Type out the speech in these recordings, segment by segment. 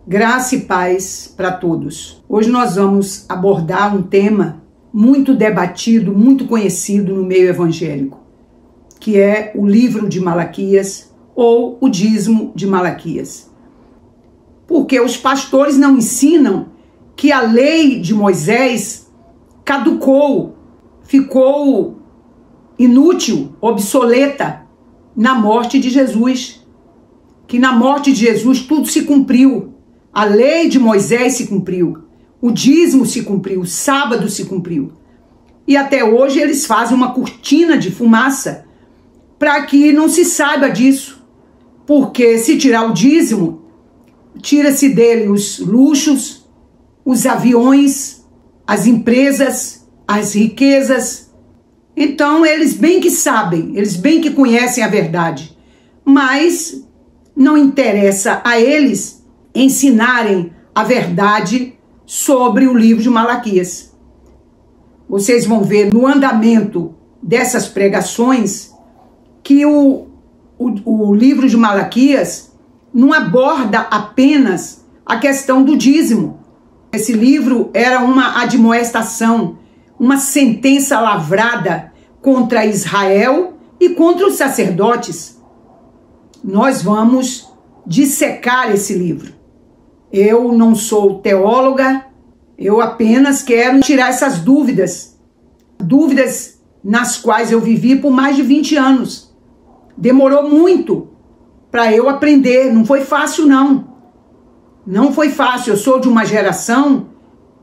Graça e paz para todos. Hoje nós vamos abordar um tema muito debatido, muito conhecido no meio evangélico, que é o livro de Malaquias ou o dízimo de Malaquias. Porque os pastores não ensinam que a lei de Moisés caducou, ficou inútil, obsoleta na morte de Jesus. Que na morte de Jesus tudo se cumpriu. A lei de Moisés se cumpriu, o dízimo se cumpriu, o sábado se cumpriu. E até hoje eles fazem uma cortina de fumaça para que não se saiba disso. Porque se tirar o dízimo, tira-se dele os luxos, os aviões, as empresas, as riquezas. Então eles bem que sabem, eles bem que conhecem a verdade, mas não interessa a eles ensinarem a verdade sobre o livro de Malaquias. Vocês vão ver no andamento dessas pregações que o livro de Malaquias não aborda apenas a questão do dízimo. Esse livro era uma admoestação, uma sentença lavrada contra Israel e contra os sacerdotes. Nós vamos dissecar esse livro. Eu não sou teóloga, eu apenas quero tirar essas dúvidas nas quais eu vivi por mais de 20 anos. Demorou muito para eu aprender, não foi fácil não. Não foi fácil, eu sou de uma geração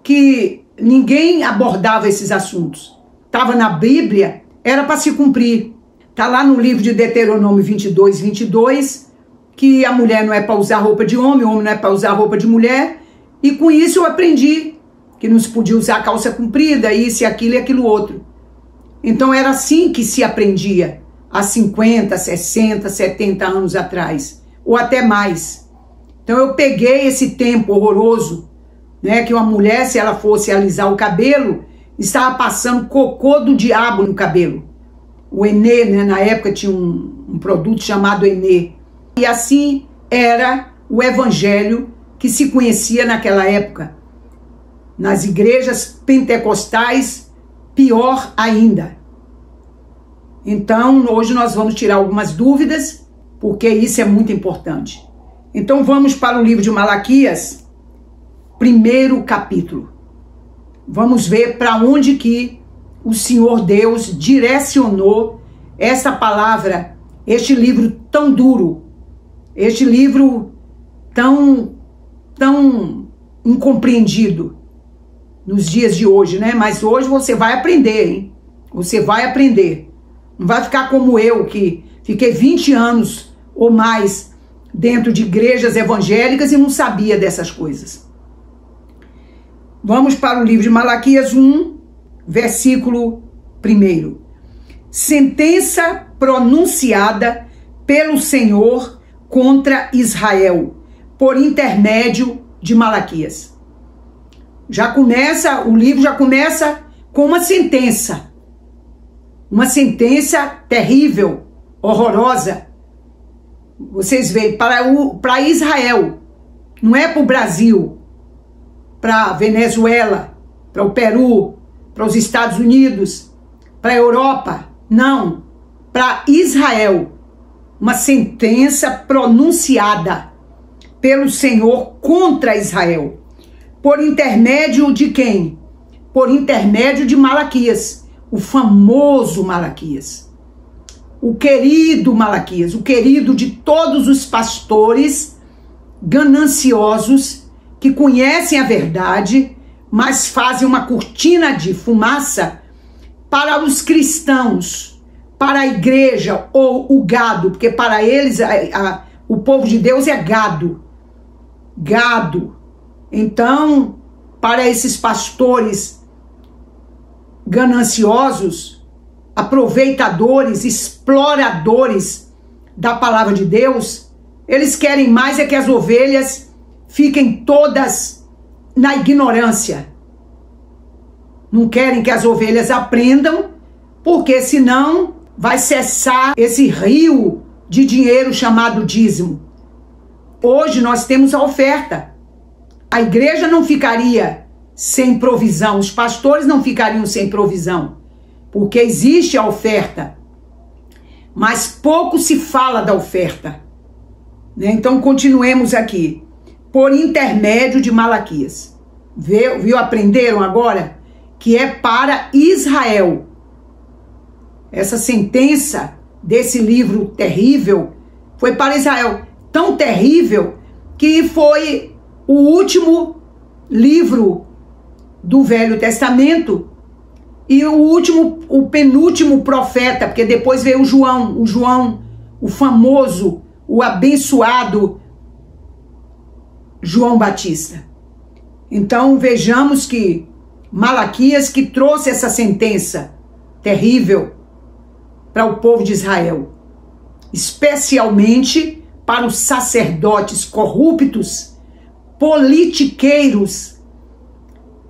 que ninguém abordava esses assuntos. Estava na Bíblia, era para se cumprir. Está lá no livro de Deuteronômio 22, que a mulher não é para usar roupa de homem, o homem não é para usar roupa de mulher. E com isso eu aprendi que não se podia usar calça comprida, isso e aquilo outro. Então era assim que se aprendia há 50, 60, 70 anos atrás, ou até mais. Então eu peguei esse tempo horroroso, né, que uma mulher, se ela fosse alisar o cabelo, estava passando cocô do diabo no cabelo. O Enê, né, na época tinha um produto chamado Enê. E assim era o evangelho que se conhecia naquela época. Nas igrejas pentecostais, pior ainda. Então, hoje nós vamos tirar algumas dúvidas, porque isso é muito importante. Então, vamos para o livro de Malaquias, primeiro capítulo. Vamos ver para onde que o Senhor Deus direcionou essa palavra, este livro tão duro, este livro tão incompreendido nos dias de hoje, né? Mas hoje você vai aprender, hein? Você vai aprender. Não vai ficar como eu, que fiquei 20 anos ou mais dentro de igrejas evangélicas e não sabia dessas coisas. Vamos para o livro de Malaquias 1, versículo 1. Sentença pronunciada pelo Senhor contra Israel, por intermédio de Malaquias. O livro já começa com uma sentença terrível, horrorosa. Vocês veem, para Israel, não é para o Brasil, para a Venezuela, para o Peru, para os Estados Unidos, para a Europa, não, para Israel. Uma sentença pronunciada pelo Senhor contra Israel. Por intermédio de quem? Por intermédio de Malaquias, o famoso Malaquias. O querido Malaquias, o querido de todos os pastores gananciosos que conhecem a verdade, mas fazem uma cortina de fumaça para os cristãos, para a igreja ou o gado, porque para eles o povo de Deus é gado. Então, para esses pastores gananciosos, aproveitadores, exploradores da palavra de Deus, eles querem mais é que as ovelhas fiquem todas na ignorância. Não querem que as ovelhas aprendam, porque senão vai cessar esse rio de dinheiro chamado dízimo. Hoje nós temos a oferta. A igreja não ficaria sem provisão, os pastores não ficariam sem provisão, porque existe a oferta, mas pouco se fala da oferta, né? Então continuemos aqui, por intermédio de Malaquias. Viu? Aprenderam agora? Que é para Israel. Essa sentença desse livro terrível foi para Israel. Tão terrível que foi o último livro do Velho Testamento e o penúltimo profeta, porque depois veio o João, o famoso, o abençoado João Batista. Então vejamos que Malaquias que trouxe essa sentença terrível para o povo de Israel, especialmente para os sacerdotes corruptos, politiqueiros,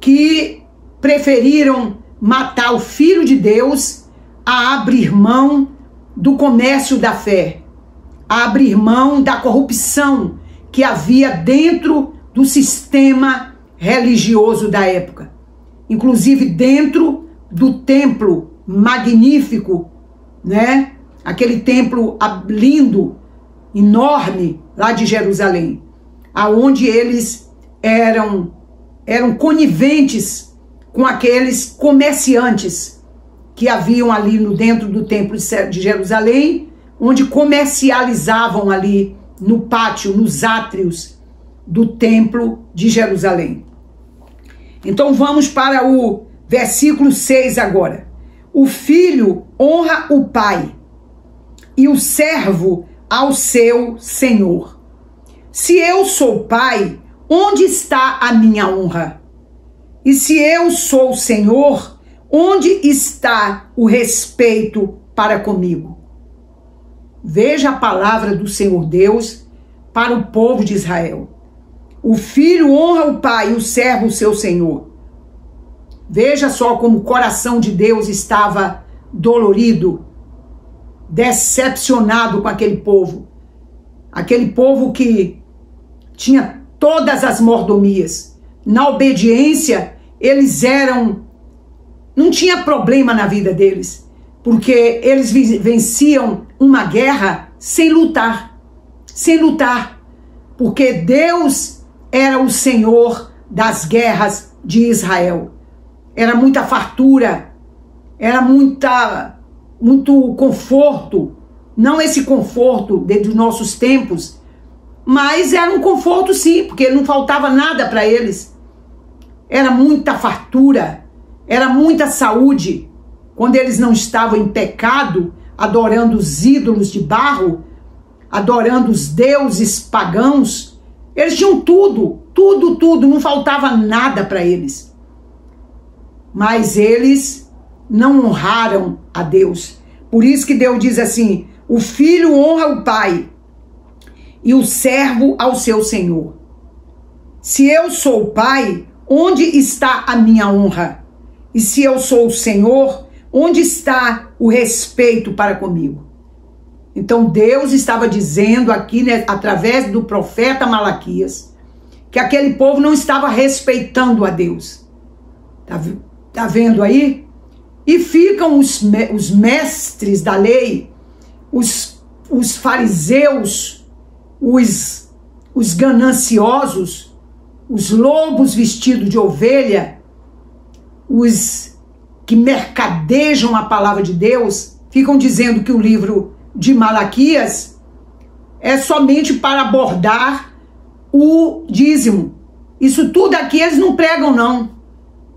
que preferiram matar o Filho de Deus a abrir mão do comércio da fé, a abrir mão da corrupção que havia dentro do sistema religioso da época, inclusive dentro do templo magnífico, né? Aquele templo lindo, enorme, lá de Jerusalém, aonde eles eram coniventes com aqueles comerciantes que haviam ali dentro do templo de Jerusalém, onde comercializavam ali no pátio, nos átrios do templo de Jerusalém. Então vamos para o versículo 6 agora. O filho honra o pai e o servo ao seu senhor. Se eu sou pai, onde está a minha honra? E se eu sou senhor, onde está o respeito para comigo? Veja a palavra do Senhor Deus para o povo de Israel. O filho honra o pai e o servo o seu senhor. Veja só como o coração de Deus estava dolorido, decepcionado com aquele povo. Aquele povo que tinha todas as mordomias. Na obediência, eles não tinha problema na vida deles, porque eles venciam uma guerra sem lutar, porque Deus era o Senhor das guerras de Israel. Era muita fartura, era muito conforto, não esse conforto dos nossos tempos, mas era um conforto sim, porque não faltava nada para eles. Era muita fartura, era muita saúde. Quando eles não estavam em pecado, adorando os ídolos de barro, adorando os deuses pagãos, eles tinham tudo, não faltava nada para eles. Mas eles não honraram a Deus. Por isso que Deus diz assim: o filho honra o pai e o servo ao seu senhor. Se eu sou o pai, onde está a minha honra? E se eu sou o senhor, onde está o respeito para comigo? Então Deus estava dizendo aqui, né, através do profeta Malaquias, que aquele povo não estava respeitando a Deus. Tá vendo aí? E ficam os mestres da lei, os fariseus, os gananciosos, os lobos vestidos de ovelha, os que mercadejam a palavra de Deus, ficam dizendo que o livro de Malaquias é somente para abordar o dízimo. Isso tudo aqui eles não pregam não,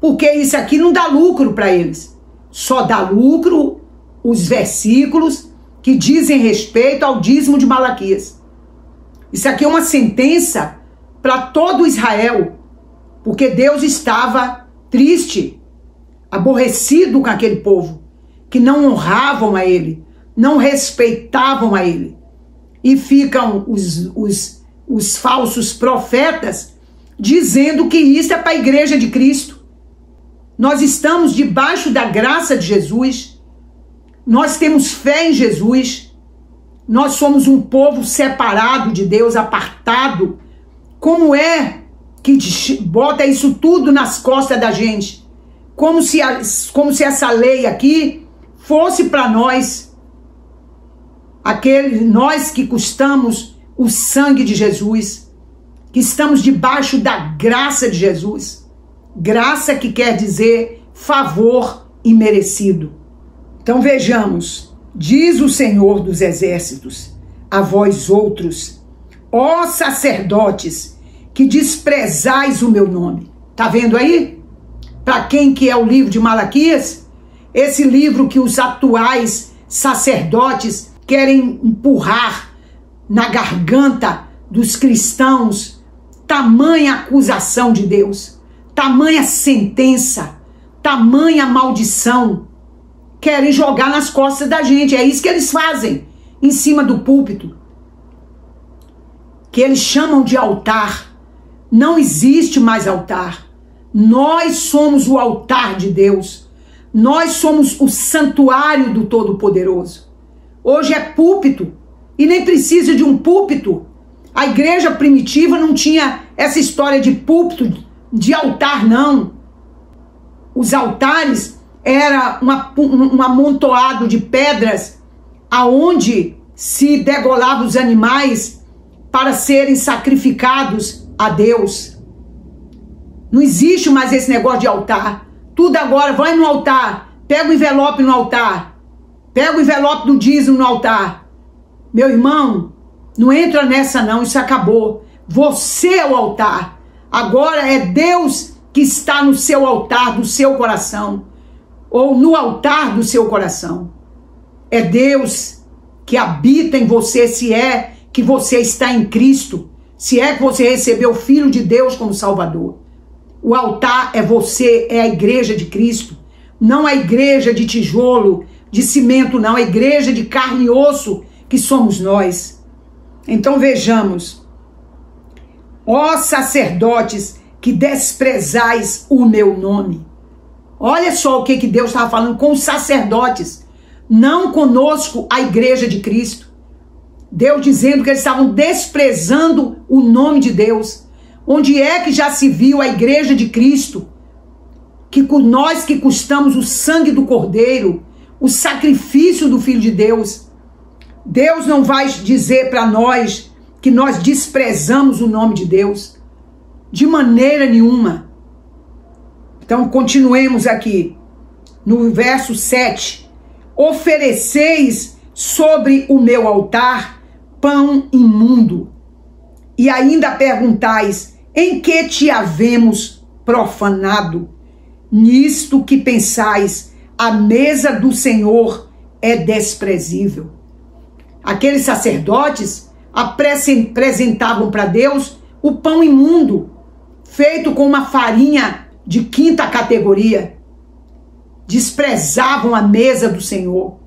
porque isso aqui não dá lucro para eles. Só dá lucro os versículos que dizem respeito ao dízimo de Malaquias. Isso aqui é uma sentença para todo Israel, porque Deus estava triste, aborrecido com aquele povo, que não honravam a ele, não respeitavam a ele. E ficam os falsos profetas dizendo que isso é para a igreja de Cristo. Nós estamos debaixo da graça de Jesus, nós temos fé em Jesus, nós somos um povo separado de Deus, apartado, como é que bota isso tudo nas costas da gente, como se essa lei aqui fosse para nós, nós que custamos o sangue de Jesus, que estamos debaixo da graça de Jesus, graça que quer dizer favor imerecido. Então vejamos, diz o Senhor dos Exércitos, a vós outros, ó sacerdotes, que desprezais o meu nome. Tá vendo aí? Para quem que é o livro de Malaquias? Esse livro que os atuais sacerdotes querem empurrar na garganta dos cristãos. Tamanha acusação de Deus, tamanha sentença, tamanha maldição. Querem jogar nas costas da gente. É isso que eles fazem em cima do púlpito, que eles chamam de altar. Não existe mais altar. Nós somos o altar de Deus. Nós somos o santuário do Todo-Poderoso. Hoje é púlpito e nem precisa de um púlpito. A igreja primitiva não tinha essa história de púlpito, de altar, não. Os altares era um amontoado de pedras aonde se degolava os animais para serem sacrificados a Deus. Não existe mais esse negócio de altar. Tudo agora, vai no altar, pega o envelope no altar, pega o envelope do dízimo no altar. Meu irmão, não entra nessa não, isso acabou. Você é o altar. Agora é Deus que está no seu altar do seu coração, ou no altar do seu coração. É Deus que habita em você, se é que você está em Cristo, se é que você recebeu o Filho de Deus como Salvador. O altar é você, é a igreja de Cristo, não a igreja de tijolo, de cimento, não, a igreja de carne e osso que somos nós. Então vejamos, ó sacerdotes que desprezais o meu nome. Olha só o que Deus estava falando com os sacerdotes, não conosco, a igreja de Cristo. Deus dizendo que eles estavam desprezando o nome de Deus. Onde é que já se viu a igreja de Cristo, que nós que custamos o sangue do Cordeiro, o sacrifício do Filho de Deus, Deus não vai dizer para nós que nós desprezamos o nome de Deus, de maneira nenhuma. Então continuemos aqui, no verso 7, ofereceis sobre o meu altar pão imundo, e ainda perguntais, em que te havemos profanado? Nisto que pensais, a mesa do Senhor é desprezível. Aqueles sacerdotes apresentavam para Deus o pão imundo, feito com uma farinha de quinta categoria. Desprezavam a mesa do Senhor.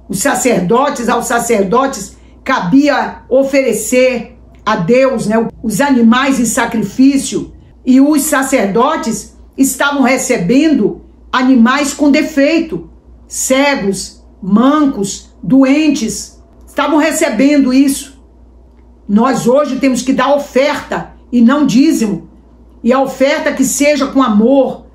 Aos sacerdotes cabia oferecer a Deus, né, os animais em sacrifício, e os sacerdotes estavam recebendo animais com defeito, cegos, mancos, doentes, estavam recebendo isso. Nós hoje temos que dar oferta e não dízimo, e a oferta que seja com amor,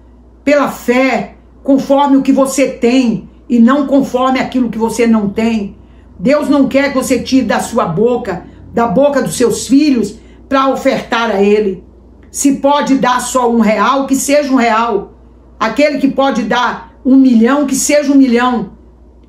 pela fé, conforme o que você tem e não conforme aquilo que você não tem. Deus não quer que você tire da sua boca, da boca dos seus filhos, para ofertar a Ele. Se pode dar só R$1, que seja R$1. Aquele que pode dar 1 milhão, que seja 1 milhão.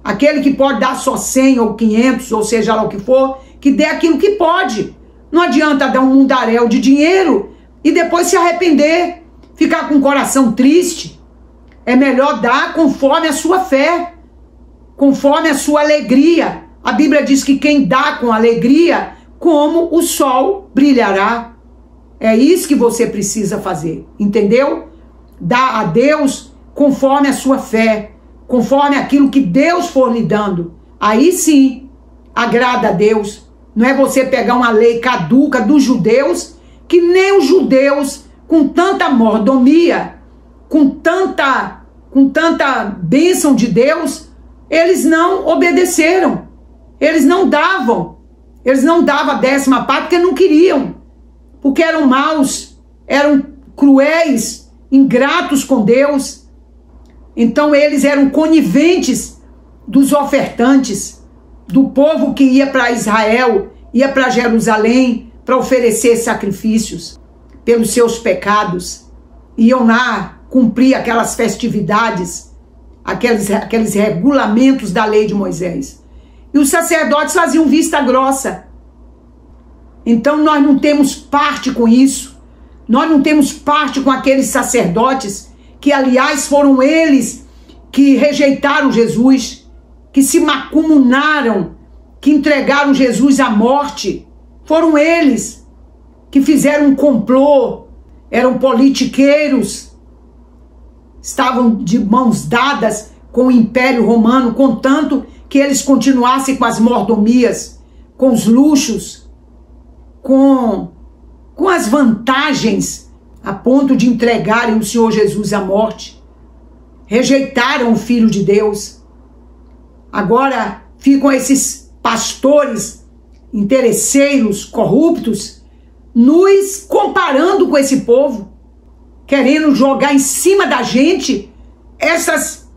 Aquele que pode dar só 100 ou 500, ou seja lá o que for, que dê aquilo que pode. Não adianta dar um mundaréu de dinheiro e depois se arrepender, ficar com o coração triste. É melhor dar conforme a sua fé, conforme a sua alegria. A Bíblia diz que quem dá com alegria, como o sol brilhará. É isso que você precisa fazer, entendeu? Dá a Deus conforme a sua fé, conforme aquilo que Deus for lhe dando. Aí sim, agrada a Deus. Não é você pegar uma lei caduca dos judeus, que nem os judeus, com tanta mordomia, com tanta bênção de Deus, eles não obedeceram. Eles não davam a 10ª parte porque não queriam, porque eram maus, eram cruéis, ingratos com Deus. Então eles eram coniventes dos ofertantes, do povo que ia para Israel, ia para Jerusalém para oferecer sacrifícios pelos seus pecados. Iam lá cumprir aquelas festividades, aqueles regulamentos da lei de Moisés. E os sacerdotes faziam vista grossa. Então nós não temos parte com isso. Nós não temos parte com aqueles sacerdotes que, aliás, foram eles que rejeitaram Jesus, que se macumunaram, que entregaram Jesus à morte. Foram eles que fizeram um complô, eram politiqueiros, estavam de mãos dadas com o Império Romano, contanto que eles continuassem com as mordomias, com os luxos, com as vantagens, a ponto de entregarem o Senhor Jesus à morte. Rejeitaram o Filho de Deus. Agora ficam esses pastores interesseiros, corruptos, nos comparando com esse povo, querendo jogar em cima da gente essas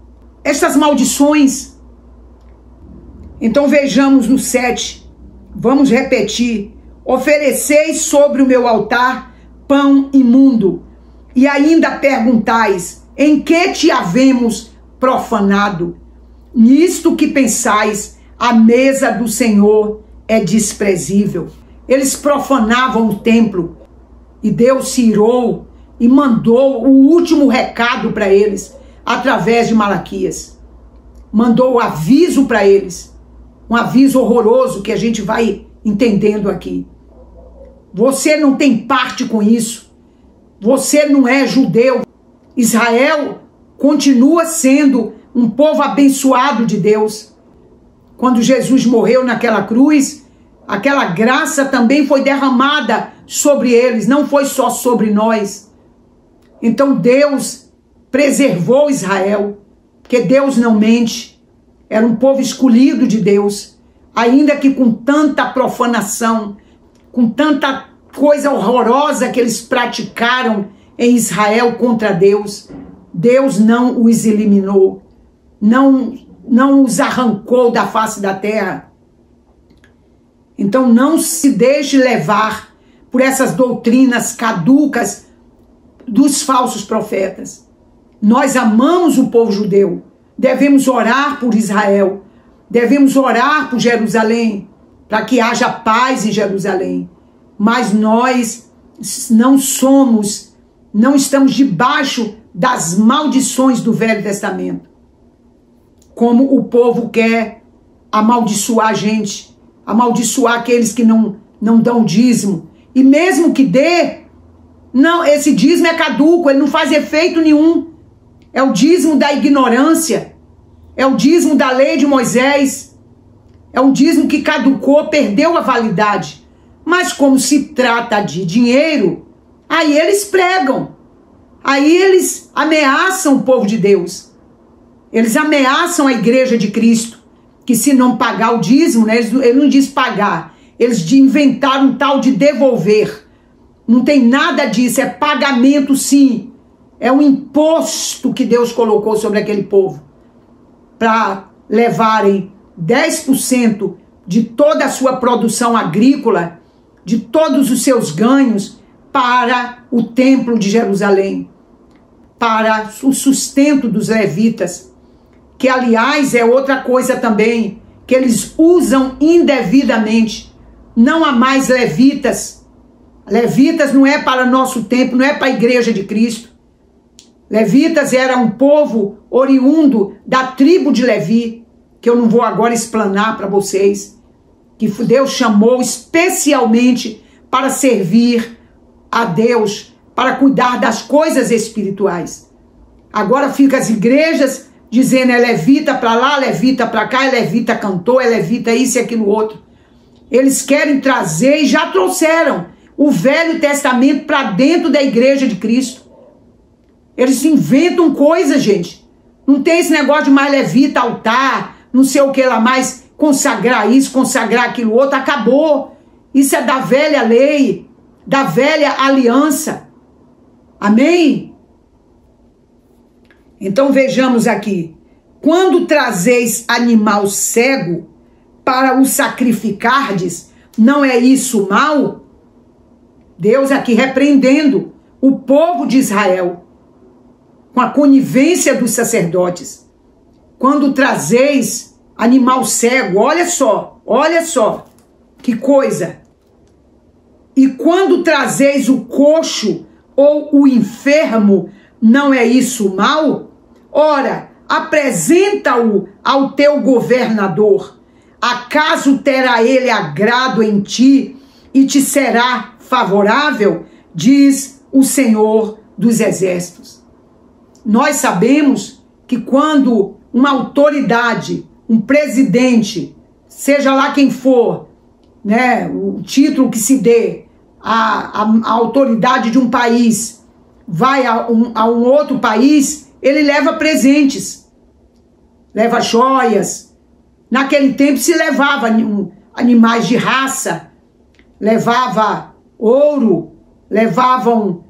maldições. Então vejamos no 7, vamos repetir: ofereceis sobre o meu altar pão imundo, e ainda perguntais: em que te havemos profanado? Nisto que pensais, a mesa do Senhor é desprezível. Eles profanavam o templo, e Deus se irou e mandou o último recado para eles, através de Malaquias. Mandou o aviso para eles, um aviso horroroso que a gente vai entendendo aqui. Você não tem parte com isso. Você não é judeu. Israel continua sendo um povo abençoado de Deus. Quando Jesus morreu naquela cruz, aquela graça também foi derramada sobre eles, não foi só sobre nós. Então Deus preservou Israel, porque Deus não mente. Era um povo escolhido de Deus, ainda que com tanta profanação, com tanta coisa horrorosa que eles praticaram em Israel contra Deus, Deus não os eliminou, não os arrancou da face da terra. Então não se deixe levar por essas doutrinas caducas dos falsos profetas. Nós amamos o povo judeu, devemos orar por Israel, devemos orar por Jerusalém, para que haja paz em Jerusalém. Mas nós não estamos debaixo das maldições do Velho Testamento. Como o povo quer amaldiçoar a gente, amaldiçoar aqueles que não dão dízimo. E mesmo que dê, não, esse dízimo é caduco, ele não faz efeito nenhum. É o dízimo da ignorância, é o dízimo da lei de Moisés, é um dízimo que caducou, perdeu a validade. Mas como se trata de dinheiro, aí eles pregam, aí eles ameaçam o povo de Deus, eles ameaçam a igreja de Cristo, que se não pagar o dízimo, né, ele não diz pagar, eles inventaram um tal de devolver. Não tem nada disso, é pagamento sim, é um imposto que Deus colocou sobre aquele povo, para levarem 10% de toda a sua produção agrícola, de todos os seus ganhos, para o templo de Jerusalém, para o sustento dos levitas, que aliás é outra coisa também, que eles usam indevidamente. Não há mais levitas. Levitas não é para nosso tempo, não é para a igreja de Cristo. Levitas era um povo oriundo da tribo de Levi, que eu não vou agora explanar para vocês, que Deus chamou especialmente para servir a Deus, para cuidar das coisas espirituais. Agora fica as igrejas dizendo é levita para lá, levita para cá, é levita cantor, é levita isso e aquilo outro. Eles querem trazer e já trouxeram o Velho Testamento para dentro da igreja de Cristo. Eles inventam coisas, gente. Não tem esse negócio de mais levita, altar, não sei o que lá mais, consagrar isso, consagrar aquilo outro, acabou. Isso é da velha lei, da velha aliança. Amém? Então vejamos aqui. Quando trazeis animal cego para o sacrificardes, não é isso mal? Deus aqui repreendendo o povo de Israel com a conivência dos sacerdotes. Quando trazeis animal cego, olha só, que coisa. E quando trazeis o coxo ou o enfermo, não é isso mal? Ora, apresenta-o ao teu governador. Acaso terá ele agrado em ti e te será favorável? Diz o Senhor dos Exércitos. Nós sabemos que quando uma autoridade, um presidente, seja lá quem for, né, o título que se dê, a autoridade de um país vai a um outro país, ele leva presentes, leva joias. Naquele tempo se levava animais de raça, levava ouro, levavam,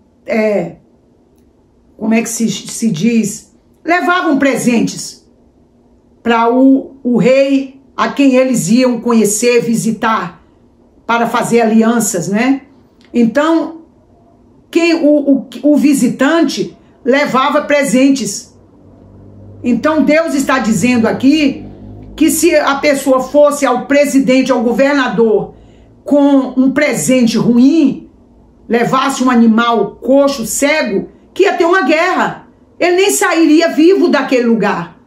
como é que se diz? Levavam presentes para o rei a quem eles iam conhecer, visitar, para fazer alianças, né? Então, o visitante levava presentes. Então Deus está dizendo aqui que se a pessoa fosse ao presidente, ao governador, com um presente ruim, levasse um animal coxo, cego, que ia ter uma guerra. Ele nem sairia vivo daquele lugar.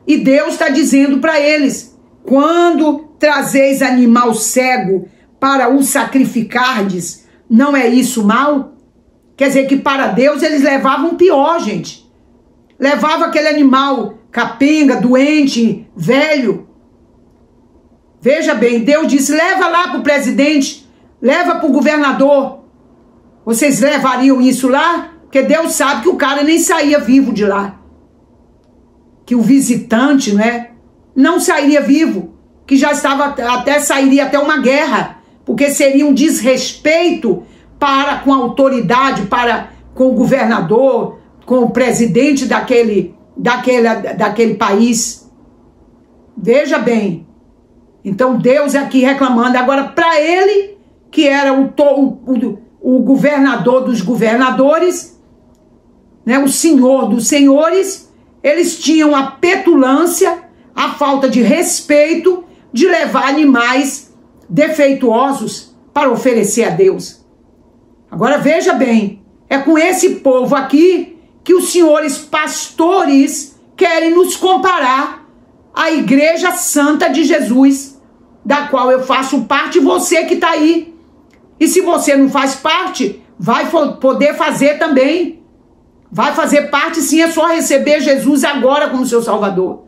E Deus está dizendo para eles, quando trazeis animal cego para o sacrificardes, não é isso mal? Quer dizer que para Deus eles levavam pior, gente. Levava aquele animal capenga, doente, velho. Veja bem, Deus disse, leva lá para o presidente, leva para o governador. Vocês levariam isso lá? Porque Deus sabe que o cara nem saía vivo de lá. Que o visitante, não sairia vivo. Que já sairia até uma guerra. Porque seria um desrespeito com a autoridade, com o governador, com o presidente daquele país. Veja bem. Então Deus aqui reclamando. Agora para ele, que era o governador dos governadores, o senhor dos senhores, eles tinham a petulância, a falta de respeito de levar animais defeituosos para oferecer a Deus. Agora veja bem, é com esse povo aqui que os senhores pastores querem nos comparar à Igreja Santa de Jesus, da qual eu faço parte, você que está aí. E se você não faz parte, vai poder fazer também. Vai fazer parte sim, é só receber Jesus agora como seu Salvador.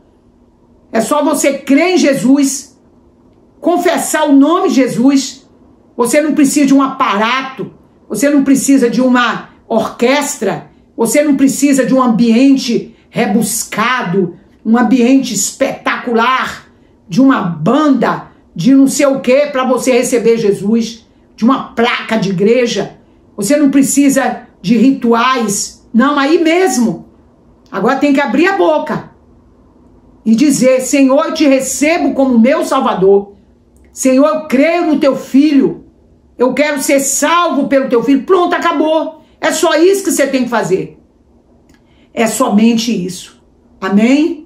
É só você crer em Jesus, confessar o nome de Jesus. Você não precisa de um aparato, você não precisa de uma orquestra, você não precisa de um ambiente rebuscado, um ambiente espetacular, de uma banda, de não sei o que para você receber Jesus, de uma placa de igreja. Você não precisa de rituais, não, aí mesmo. Agora tem que abrir a boca e dizer, Senhor, eu te recebo como meu Salvador. Senhor, eu creio no teu Filho. Eu quero ser salvo pelo teu Filho. Pronto, acabou. É só isso que você tem que fazer. É somente isso. Amém?